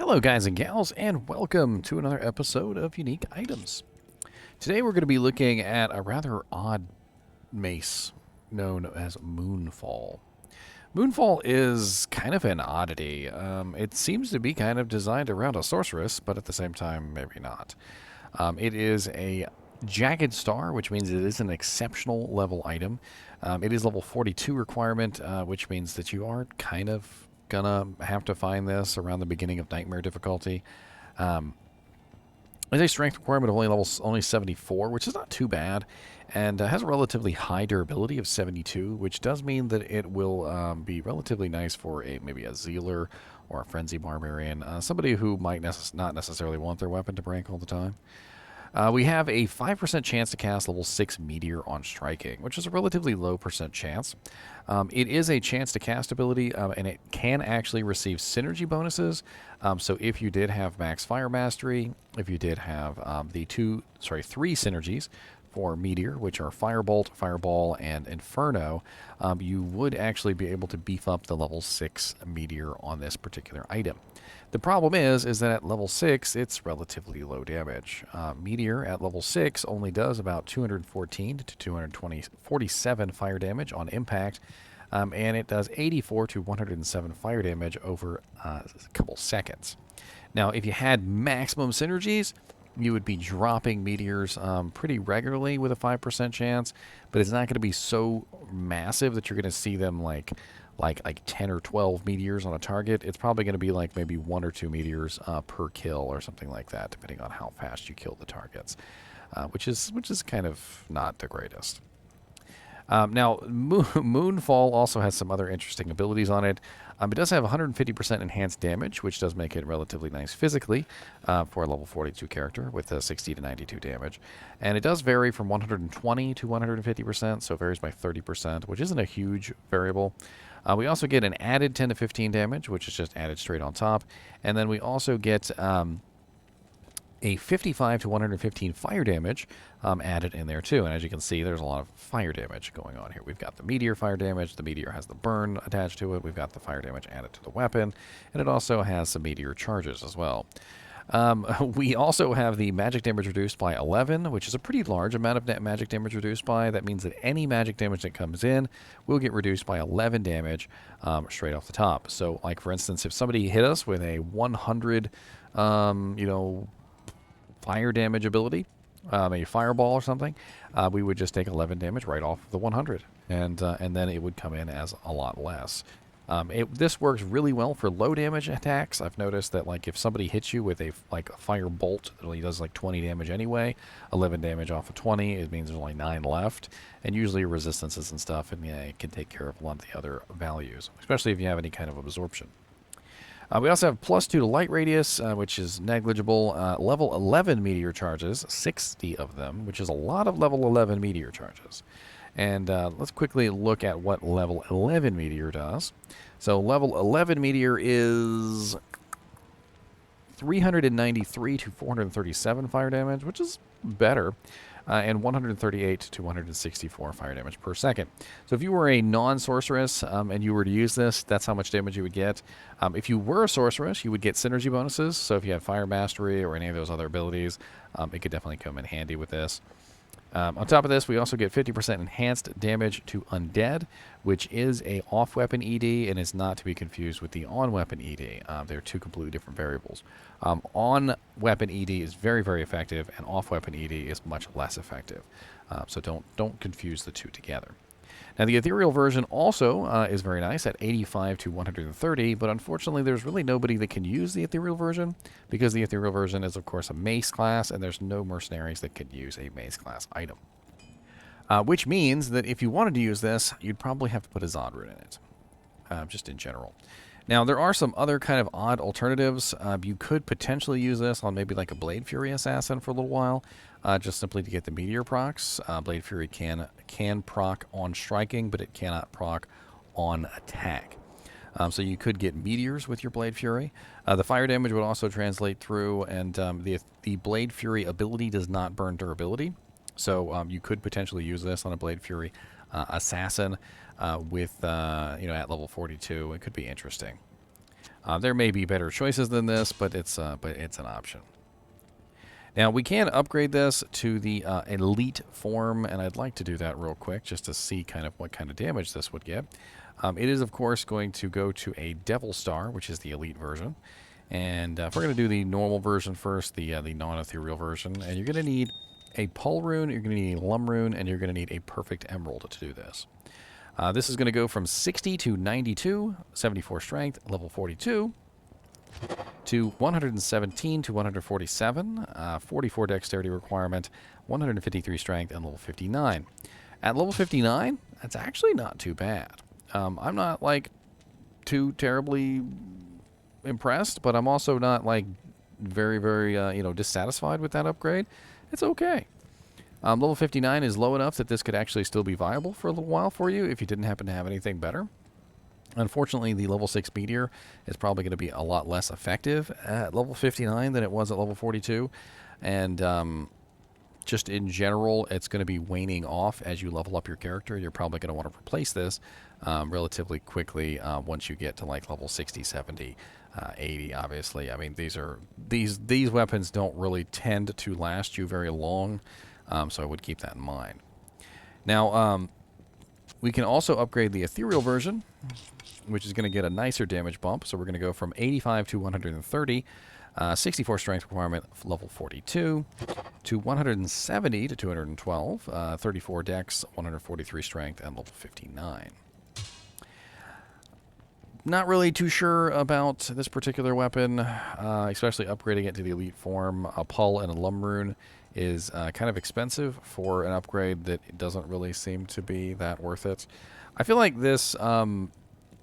Hello guys and gals, and welcome to another episode of Unique Items. Today we're going to be looking at a rather odd mace known as Moonfall. Moonfall is kind of an oddity. It seems to be kind of designed around a sorceress, but at the same time, maybe not. It is a Jagged star, which means it is an exceptional level item. It is level 42 requirement, which means that you are kind of gonna have to find this around the beginning of Nightmare difficulty. It's a strength requirement of only 74, which is not too bad, and has a relatively high durability of 72, which does mean that it will be relatively nice for maybe a Zealer or a Frenzy Barbarian, somebody who might not necessarily want their weapon to break all the time. We have a 5% chance to cast level 6 Meteor on striking, which is a relatively low percent chance. It is a chance to cast ability, and it can actually receive synergy bonuses. So if you did have max fire mastery, if you did have three synergies for Meteor, which are Firebolt, Fireball, and Inferno, you would actually be able to beef up the level 6 Meteor on this particular item. The problem is that at level 6, it's relatively low damage. Meteor at level 6 only does about 214 to 247 fire damage on impact, and it does 84 to 107 fire damage over a couple seconds. Now, if you had maximum synergies, you would be dropping meteors pretty regularly with a 5% chance, but it's not going to be so massive that you're going to see them like 10 or 12 meteors on a target. It's probably going to be like maybe 1 or 2 meteors per kill or something like that, depending on how fast you kill the targets, which is kind of not the greatest. Now, Moonfall also has some other interesting abilities on it. It does have 150% enhanced damage, which does make it relatively nice physically for a level 42 character with 60 to 92 damage. And it does vary from 120 to 150%, so it varies by 30%, which isn't a huge variable. We also get an added 10 to 15 damage, which is just added straight on top. And then we also get a 55 to 115 fire damage added in there too. And as you can see, there's a lot of fire damage going on here. We've got the Meteor fire damage. The Meteor has the burn attached to it. We've got the fire damage added to the weapon. And it also has some Meteor charges as well. We also have the magic damage reduced by 11, which is a pretty large amount of magic damage reduced by. That means that any magic damage that comes in will get reduced by 11 damage straight off the top. So, like for instance, if somebody hit us with a 100, fire damage ability, a fireball or something, we would just take 11 damage right off of the 100, and then it would come in as a lot less. This works really well for low damage attacks. I've noticed that like if somebody hits you with a fire bolt, it only does like 20 damage anyway. 11 damage off of 20, it means there's only 9 left, and usually resistances and stuff, and it can take care of a lot of the other values, especially if you have any kind of absorption. We also have +2 to light radius, which is negligible. Level 11 meteor charges, 60 of them, which is a lot of level 11 meteor charges. And let's quickly look at what level 11 meteor does. So level 11 meteor is 393 to 437 fire damage, which is better, and 138 to 164 fire damage per second. So if you were a non-sorceress and you were to use this, that's how much damage you would get. If you were a sorceress, you would get synergy bonuses. So if you had fire mastery or any of those other abilities, it could definitely come in handy with this. On top of this, we also get 50% enhanced damage to Undead, which is a off-weapon ED and is not to be confused with the on-weapon ED. They're two completely different variables. On-weapon ED is very, very effective, and off-weapon ED is much less effective. So don't confuse the two together. Now, the ethereal version also is very nice at 85 to 130, but unfortunately there's really nobody that can use the ethereal version because the ethereal version is, of course, a mace class, and there's no mercenaries that can use a mace class item. Which means that if you wanted to use this, you'd probably have to put a Zod rune in it, just in general. Now, there are some other kind of odd alternatives. You could potentially use this on maybe like a Blade Fury Assassin for a little while, just simply to get the Meteor procs. Blade Fury can proc on striking, but it cannot proc on attack. So you could get Meteors with your Blade Fury. The fire damage would also translate through, and the Blade Fury ability does not burn durability. So you could potentially use this on a Blade Fury Assassin with, at level 42. It could be interesting. There may be better choices than this, but it's an option. Now, we can upgrade this to the elite form, and I'd like to do that real quick just to see kind of what kind of damage this would get. It is, of course, going to go to a Devil Star, which is the elite version. And if we're going to do the normal version first, the non-ethereal version, and you're going to need a Pull Rune, you're going to need a Lum Rune, and you're going to need a Perfect Emerald to do this. This is going to go from 60 to 92, 74 Strength, level 42, to 117 to 147, 44 Dexterity requirement, 153 Strength, and level 59. At level 59, that's actually not too bad. I'm not, like, too terribly impressed, but I'm also not, like, very, very, dissatisfied with that upgrade. It's okay. Level 59 is low enough that this could actually still be viable for a little while for you if you didn't happen to have anything better. Unfortunately, the level 6 Meteor is probably going to be a lot less effective at level 59 than it was at level 42. And just in general, it's going to be waning off as you level up your character. You're probably going to want to replace this relatively quickly once you get to like level 60, 70, 80, obviously. I mean, these weapons don't really tend to last you very long, so I would keep that in mind. Now, we can also upgrade the ethereal version, which is going to get a nicer damage bump. So we're going to go from 85 to 130, 64 strength requirement, level 42, to 170 to 212, 34 dex, 143 strength, and level 59. Not really too sure about this particular weapon, especially upgrading it to the elite form. A Pull and a Lum Rune is kind of expensive for an upgrade that it doesn't really seem to be that worth it. I feel like this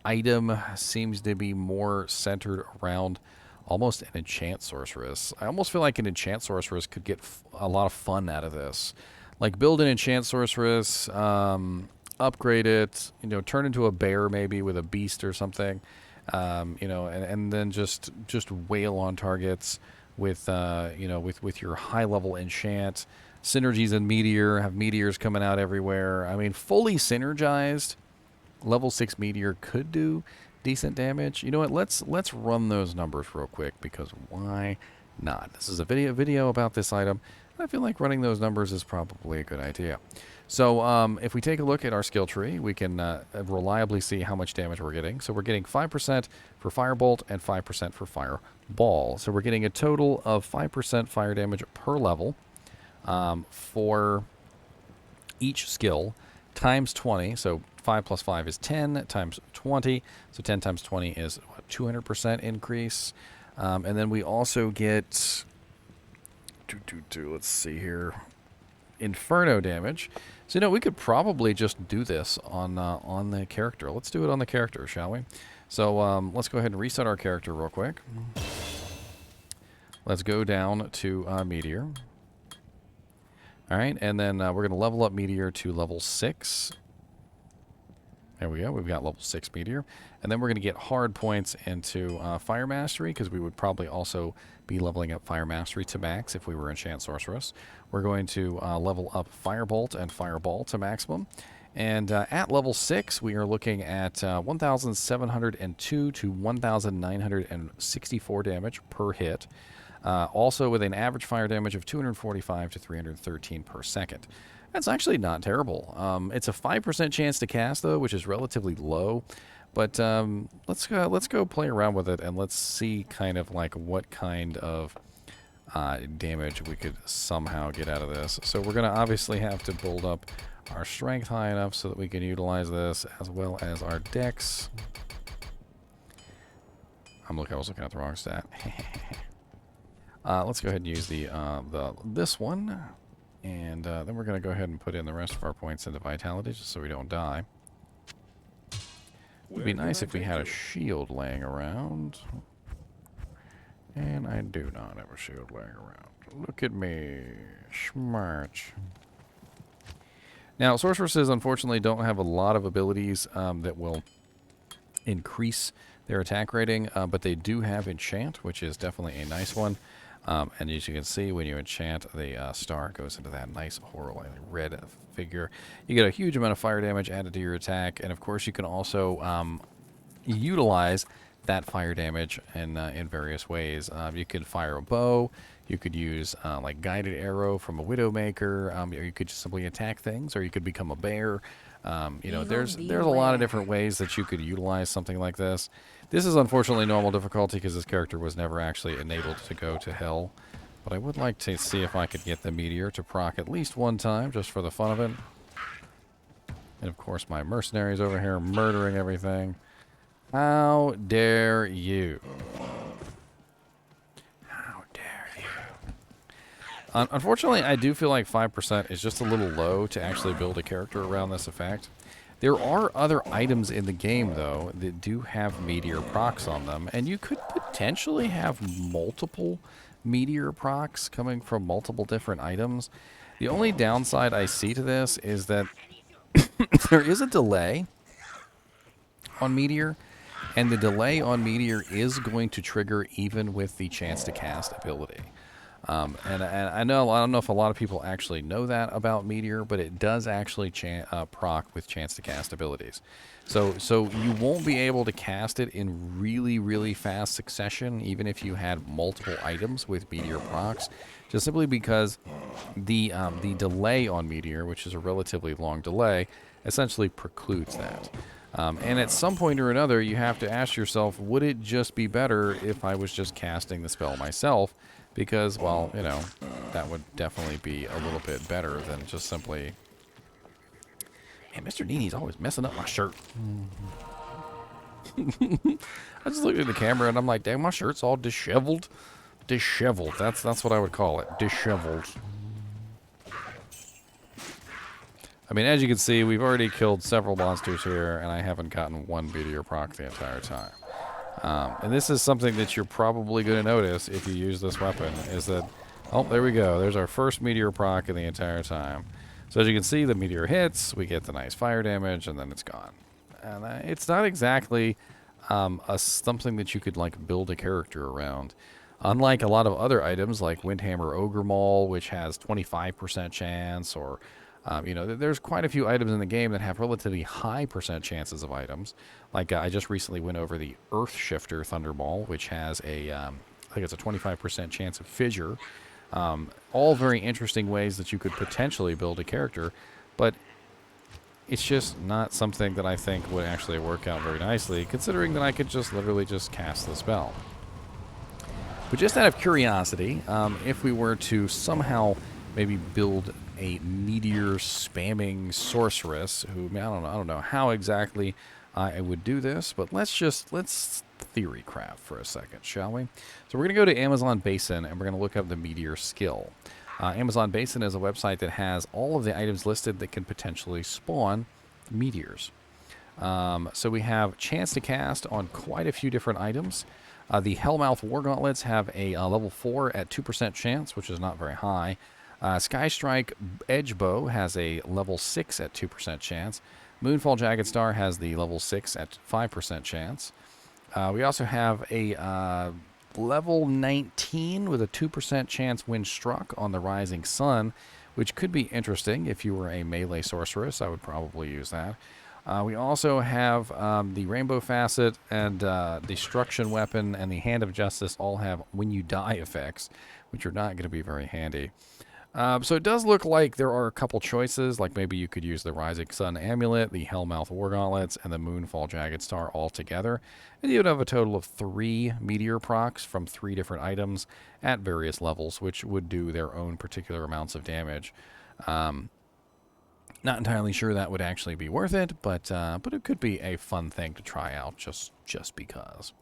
item seems to be more centered around almost an enchant sorceress. I almost feel like an enchant sorceress could get a lot of fun out of this. Like build an enchant sorceress, upgrade it, turn into a bear maybe with a beast or something, and then just wail on targets with with your high level enchant. Synergies in Meteor, have meteors coming out everywhere. I mean, fully synergized, level 6 Meteor could do decent damage. You know what? Let's run those numbers real quick, because why not? This is a video about this item. I feel like running those numbers is probably a good idea. So if we take a look at our skill tree, we can reliably see how much damage we're getting. So we're getting 5% for Firebolt and 5% for Fireball. So we're getting a total of 5% fire damage per level for each skill, times 20. So 5 plus 5 is 10 times 20. So 10 times 20 is what, 200% increase. And then we also get, let's see here, Inferno Damage. So, we could probably just do this on the character. Let's do it on the character, shall we? So, let's go ahead and reset our character real quick. Let's go down to Meteor. All right, and then we're going to level up Meteor to level 6. There we go. We've got level 6 Meteor. And then we're going to get hard points into Fire Mastery, because we would probably also be leveling up Fire Mastery to max if we were Enchant Sorceress. We're going to level up Firebolt and Fireball to maximum. And at level 6, we are looking at 1,702 to 1,964 damage per hit. Also with an average fire damage of 245 to 313 per second. That's actually not terrible. It's a 5% chance to cast, though, which is relatively low. But let's go play around with it, and let's see kind of like what kind of damage we could somehow get out of this. So we're going to obviously have to build up our strength high enough so that we can utilize this, as well as our dex. I was looking at the wrong stat. Let's go ahead and use this one. And then we're going to go ahead and put in the rest of our points into Vitality, just so we don't die. It would be nice if we had a shield laying around. And I do not have a shield laying around. Look at me. Smart. Now, sorceresses, unfortunately, don't have a lot of abilities that will increase their attack rating, but they do have Enchant, which is definitely a nice one. And as you can see, when you enchant, the star goes into that nice horrible red figure. You get a huge amount of fire damage added to your attack, and of course you can also utilize that fire damage in various ways. You could fire a bow. You could use like guided arrow from a Widowmaker. Or you could just simply attack things, or you could become a bear. You know, there's a lot of different ways that you could utilize something like this. This is unfortunately normal difficulty because this character was never actually enabled to go to hell. But I would like to see if I could get the Meteor to proc at least one time, just for the fun of it. And of course my mercenaries over here murdering everything. How dare you? How dare you? Unfortunately, I do feel like 5% is just a little low to actually build a character around this effect. There are other items in the game, though, that do have Meteor procs on them, and you could potentially have multiple Meteor procs coming from multiple different items. The only downside I see to this is that there is a delay on Meteor, and the delay on Meteor is going to trigger even with the chance to cast ability. And I don't know if a lot of people actually know that about Meteor, but it does actually proc with chance to cast abilities. So you won't be able to cast it in really, really fast succession, even if you had multiple items with Meteor procs, just simply because the delay on Meteor, which is a relatively long delay, essentially precludes that. And at some point or another, you have to ask yourself, would it just be better if I was just casting the spell myself? Because, well, you know, that would definitely be a little bit better than just simply... Man, Mr. NiNi's always messing up my shirt. I just looked at the camera and I'm like, dang, my shirt's all disheveled. Disheveled. That's what I would call it. Disheveled. I mean, as you can see, we've already killed several monsters here, and I haven't gotten one Meteor proc the entire time. And this is something that you're probably going to notice if you use this weapon, is that, oh, there we go. There's our first Meteor proc in the entire time. So as you can see, the Meteor hits, we get the nice fire damage, and then it's gone. And it's not exactly something that you could, like, build a character around. Unlike a lot of other items, like Windhammer Ogre Maul, which has 25% chance, or... you know, there's quite a few items in the game that have relatively high % chances of items. Like, I just recently went over the Earth Shifter Thunderball, which has a, I think it's a 25% chance of fissure. All very interesting ways that you could potentially build a character, but it's just not something that I think would actually work out very nicely, considering that I could just literally just cast the spell. But just out of curiosity, if we were to somehow maybe build a Meteor spamming sorceress who, I don't know how exactly I would do this, but let's theory craft for a second, shall we? So we're going to go to Amazon Basin and we're going to look up the Meteor skill. Amazon Basin is a website that has all of the items listed that can potentially spawn meteors. So we have chance to cast on quite a few different items. The Hellmouth War Gauntlets have a level 4 at 2% chance, which is not very high. Sky Strike Edge Bow has a level 6 at 2% chance. Moonfall Jagged Star has the level 6 at 5% chance. We also have a level 19 with a 2% chance when struck on the Rising Sun, which could be interesting if you were a melee sorceress. I would probably use that. We also have the Rainbow Facet and Destruction Weapon and the Hand of Justice all have when you die effects, which are not going to be very handy. So it does look like there are a couple choices, like maybe you could use the Rising Sun Amulet, the Hellmouth War Gauntlets, and the Moonfall Jagged Star all together. And you would have a total of 3 Meteor procs from 3 different items at various levels, which would do their own particular amounts of damage. Not entirely sure that would actually be worth it, but it could be a fun thing to try out just because.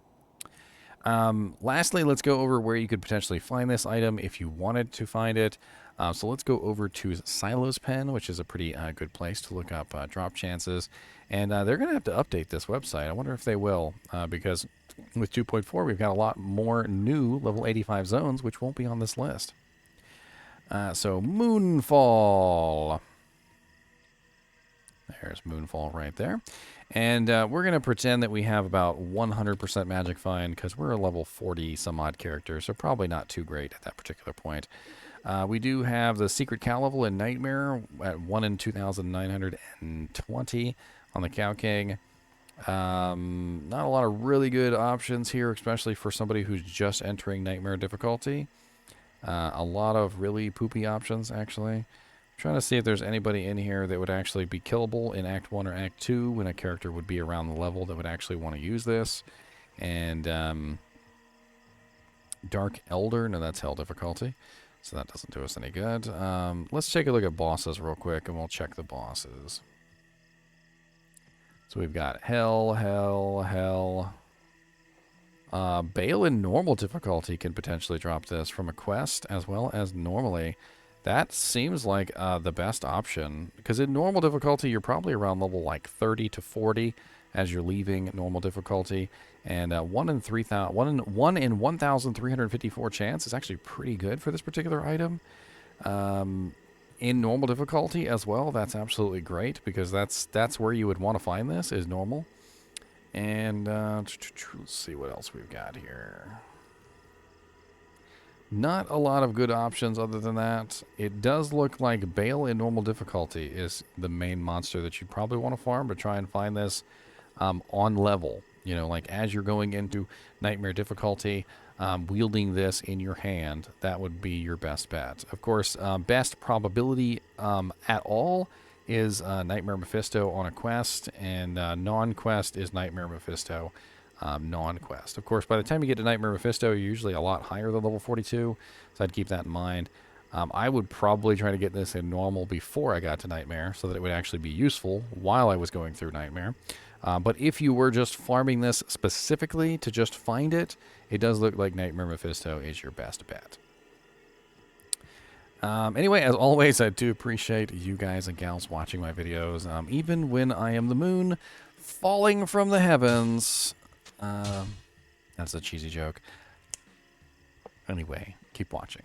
Lastly, let's go over where you could potentially find this item if you wanted to find it. So let's go over to Silo's Pen, which is a pretty good place to look up drop chances. And they're going to have to update this website. I wonder if they will, because with 2.4, we've got a lot more new level 85 zones, which won't be on this list. So Moonfall. There's Moonfall right there. And we're going to pretend that we have about 100% Magic Find because we're a level 40 some odd character, so probably not too great at that particular point. We do have the Secret Cow level in Nightmare at 1 in 2,920 on the Cow King. Not a lot of really good options here, especially for somebody who's just entering Nightmare difficulty. A lot of really poopy options, actually. I'm trying to see if there's anybody in here that would actually be killable in Act 1 or Act 2 when a character would be around the level that would actually want to use this. And Dark Elder, no, that's Hell difficulty, so that doesn't do us any good. Let's take a look at bosses real quick, and we'll check the bosses. So we've got Hell, Hell, Hell. Bale in normal difficulty can potentially drop this from a quest as well as normally. That seems like the best option, because in normal difficulty you're probably around level like 30 to 40 as you're leaving normal difficulty, and 1 in 1,354 chance is actually pretty good for this particular item. In normal difficulty as well, that's absolutely great, because that's where you would want to find this, is normal. And let's see what else we've got here. Not a lot of good options other than that. It does look like Bale in normal difficulty is the main monster that you probably want to farm to try and find this on level. You know, like as you're going into Nightmare difficulty, wielding this in your hand, that would be your best bet. Of course, best probability at all is Nightmare Mephisto on a quest, and non-quest is Nightmare Mephisto non-quest. Of course, by the time you get to Nightmare Mephisto, you're usually a lot higher than level 42, so I'd keep that in mind. I would probably try to get this in normal before I got to Nightmare, so that it would actually be useful while I was going through Nightmare. But if you were just farming this specifically to just find it, it does look like Nightmare Mephisto is your best bet. Anyway, as always, I do appreciate you guys and gals watching my videos, even when I am the moon falling from the heavens. That's a cheesy joke. Anyway, keep watching.